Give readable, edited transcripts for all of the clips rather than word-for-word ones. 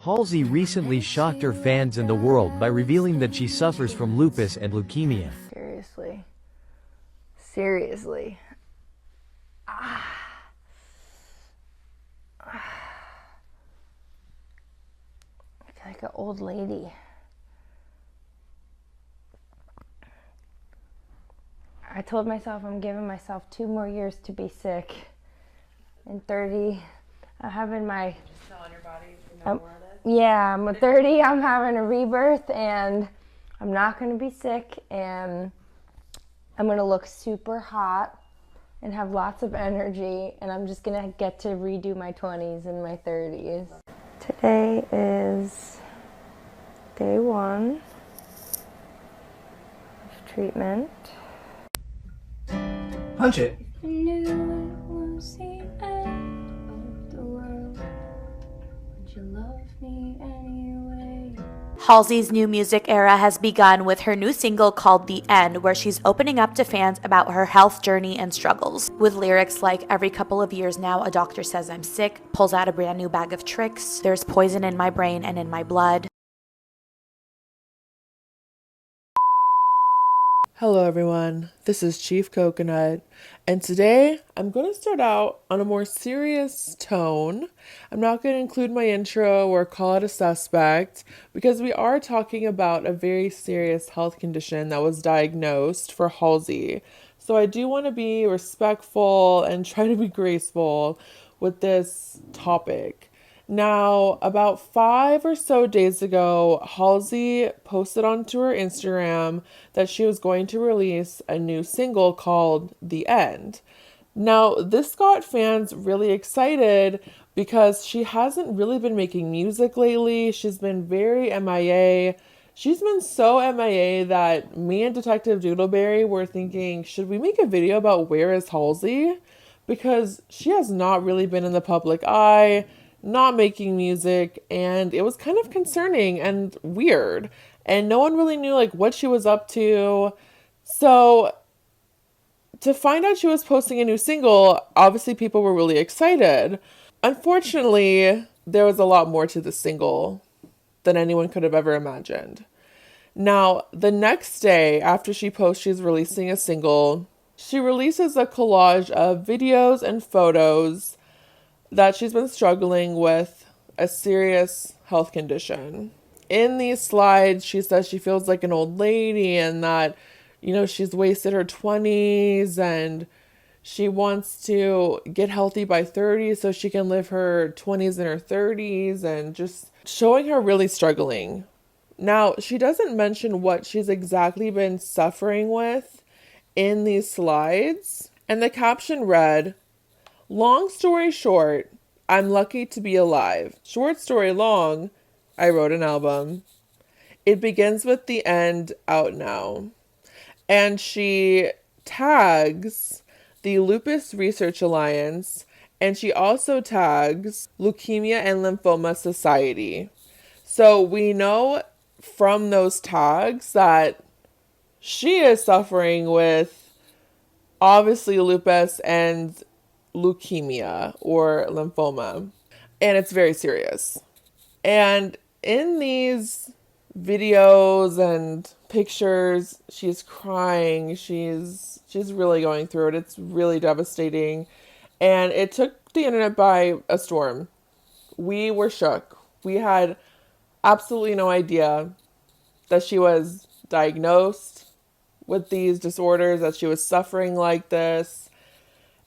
Halsey recently shocked her fans and the world by revealing that she suffers from lupus and leukemia. Seriously. Seriously. I feel like an old lady. I told myself I'm giving myself 2 more years to be sick. In 30, I'm having my... Smell in your body, you know where it is? Yeah, I'm at 30, I'm having a rebirth, and I'm not going to be sick, and I'm going to look super hot and have lots of energy, and I'm just going to get to redo my 20s and my 30s. Today is day 1 of treatment. Punch it. I knew it was the end of the world. Would you love me anyway? Halsey's new music era has begun with her new single called The End, where she's opening up to fans about her health journey and struggles. With lyrics like, "Every couple of years now, a doctor says I'm sick, pulls out a brand new bag of tricks, there's poison in my brain and in my blood." Hello everyone, this is Chief Coconut, and today I'm going to start out on a more serious tone. I'm not going to include my intro or call it a suspect, because we are talking about a very serious health condition that was diagnosed for Halsey. So I do want to be respectful and try to be graceful with this topic. Now, about 5 or so days ago, Halsey posted onto her Instagram that she was going to release a new single called The End. Now, this got fans really excited because she hasn't really been making music lately. She's been very MIA. She's been so MIA that me and Detective Doodleberry were thinking, should we make a video about where is Halsey? Because she has not really been in the public eye, not making music, and it was kind of concerning and weird, and no one really knew like what she was up to. So to find out she was posting a new single, obviously people were really excited. Unfortunately, there was a lot more to the single than anyone could have ever imagined. Now, the next day after she posts she's releasing a single, she releases a collage of videos and photos that she's been struggling with a serious health condition. In these slides, she says she feels like an old lady and that, she's wasted her 20s and she wants to get healthy by 30 so she can live her 20s and her 30s, and just showing her really struggling. Now, she doesn't mention what she's exactly been suffering with in these slides, and the caption read, "Long story short, I'm lucky to be alive. Short story long, I wrote an album. It begins with the end out now." And she tags the Lupus Research Alliance, and she also tags Leukemia and Lymphoma Society. So we know from those tags that she is suffering with obviously lupus and leukemia or lymphoma, and it's very serious. And in these videos and pictures, she's crying, she's really going through it. It's really devastating, and it took the internet by a storm. We were shook. We had absolutely no idea that she was diagnosed with these disorders, that she was suffering like this.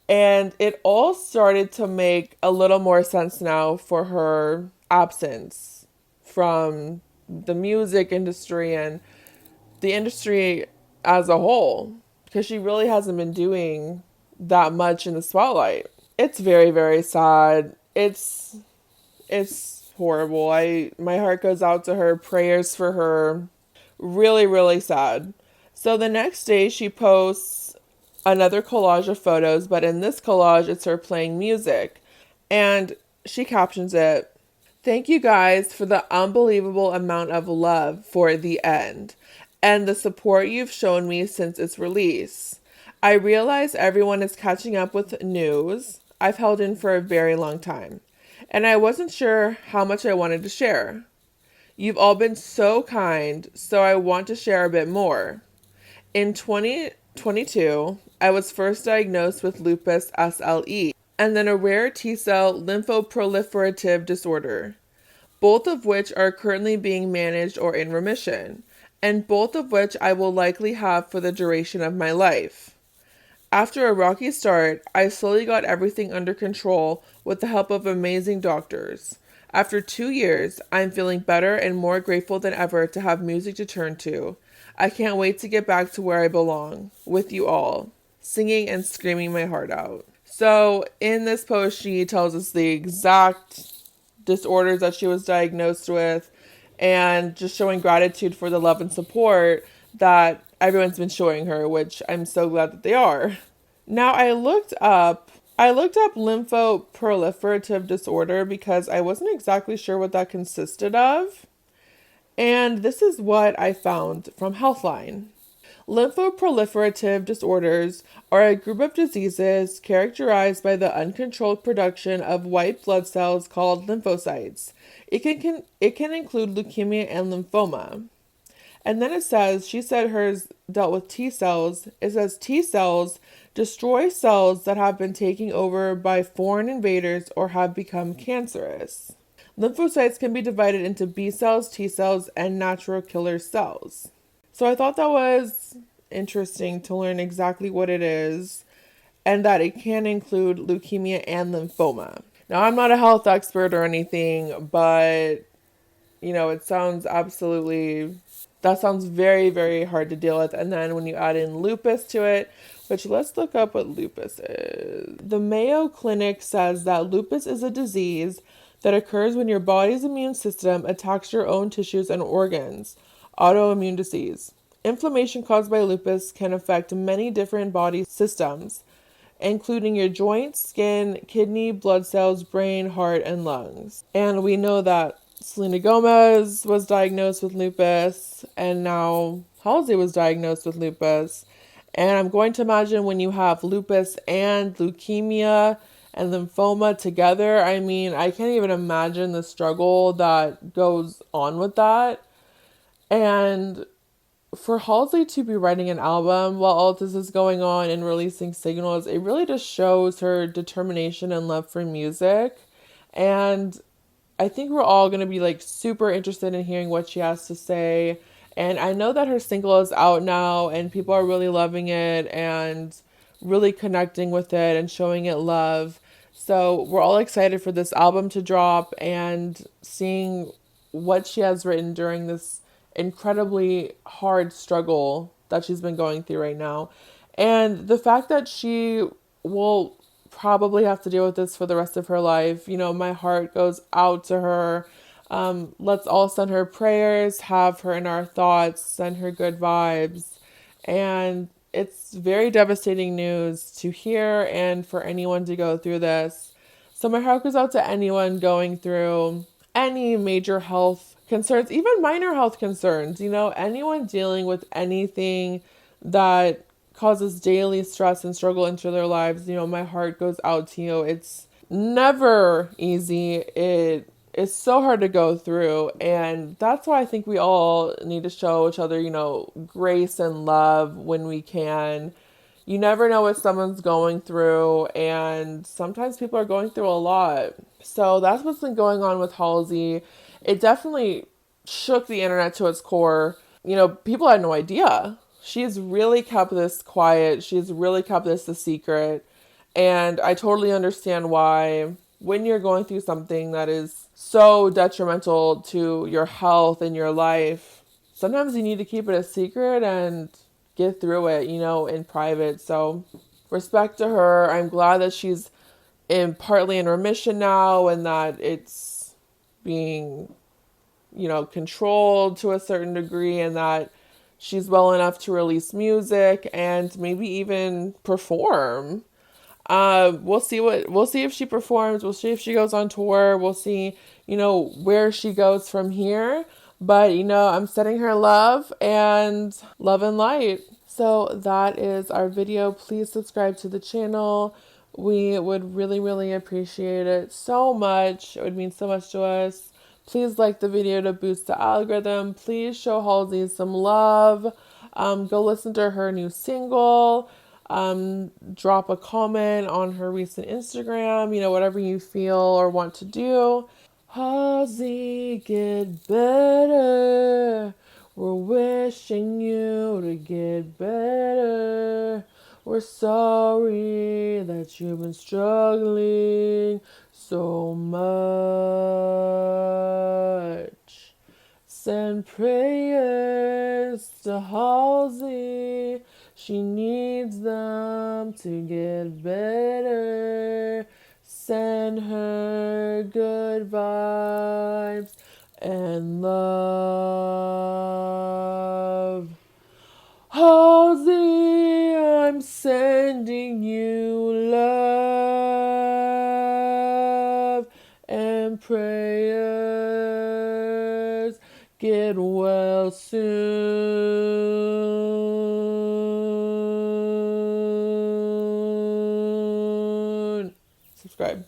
And it all started to make a little more sense now for her absence from the music industry and the industry as a whole, because she really hasn't been doing that much in the spotlight. It's very, very sad. It's horrible. My heart goes out to her. Prayers for her. Really, really sad. So the next day she posts another collage of photos, but in this collage it's her playing music, and she captions it, "Thank you guys for the unbelievable amount of love for The End and the support you've shown me since its release. I realize everyone is catching up with news I've held in for a very long time, and I wasn't sure how much I wanted to share. You've all been so kind, so I want to share a bit more. In 2022, I was first diagnosed with lupus SLE and then a rare T-cell lymphoproliferative disorder, both of which are currently being managed or in remission, and both of which I will likely have for the duration of my life. After a rocky start, I slowly got everything under control with the help of amazing doctors. After 2 years, I'm feeling better and more grateful than ever to have music to turn to. I can't wait to get back to where I belong, with you all, singing and screaming my heart out. So in this post, she tells us the exact disorders that she was diagnosed with, and just showing gratitude for the love and support that everyone's been showing her, which I'm so glad that they are. Now I looked up lymphoproliferative disorder because I wasn't exactly sure what that consisted of. And this is what I found from Healthline. Lymphoproliferative disorders are a group of diseases characterized by the uncontrolled production of white blood cells called lymphocytes. It can include leukemia and lymphoma. And then it says, she said hers dealt with T cells. It says T cells destroy cells that have been taken over by foreign invaders or have become cancerous. Lymphocytes can be divided into B cells, T cells, and natural killer cells. So I thought that was interesting to learn exactly what it is and that it can include leukemia and lymphoma. Now, I'm not a health expert or anything, but, it sounds that sounds very, very hard to deal with. And then when you add in lupus to it, which let's look up what lupus is. The Mayo Clinic says that lupus is a disease that occurs when your body's immune system attacks your own tissues and organs. Autoimmune disease. Inflammation caused by lupus can affect many different body systems, including your joints, skin, kidney, blood cells, brain, heart, and lungs. And we know that Selena Gomez was diagnosed with lupus, and now Halsey was diagnosed with lupus. And I'm going to imagine when you have lupus and leukemia and lymphoma together, I can't even imagine the struggle that goes on with that. And for Halsey to be writing an album while all this is going on and releasing singles, it really just shows her determination and love for music. And I think we're all going to be super interested in hearing what she has to say. And I know that her single is out now and people are really loving it and really connecting with it and showing it love. So we're all excited for this album to drop and seeing what she has written during this incredibly hard struggle that she's been going through right now. And the fact that she will probably have to deal with this for the rest of her life, my heart goes out to her. Let's all send her prayers, have her in our thoughts, send her good vibes. And it's very devastating news to hear and for anyone to go through this. So my heart goes out to anyone going through any major health concerns, even minor health concerns, anyone dealing with anything that causes daily stress and struggle into their lives. My heart goes out to you. It's never easy. It is so hard to go through. And that's why I think we all need to show each other, grace and love when we can. You never know what someone's going through, and sometimes people are going through a lot. So that's what's been going on with Halsey. It definitely shook the internet to its core. People had no idea. She's really kept this quiet. She's really kept this a secret. And I totally understand why when you're going through something that is so detrimental to your health and your life, sometimes you need to keep it a secret and get through it, in private. So respect to her. I'm glad that she's partly in remission now and that it's being, controlled to a certain degree and that she's well enough to release music and maybe even perform. We'll see if she performs. We'll see if she goes on tour. We'll see, where she goes from here. But, I'm sending her love and light. So that is our video. Please subscribe to the channel We would really, really appreciate it so much. It would mean so much to us. Please like the video to boost the algorithm. Please show Halsey some love. Go listen to her new single. Drop a comment on her recent Instagram, whatever you feel or want to do. Halsey, get better. We're wishing you to get better. We're sorry that you've been struggling so much. Send prayers to Halsey. She needs them to get better. Send her good vibes and love. Halsey, I'm sending you love and prayers. Get well soon. Subscribe.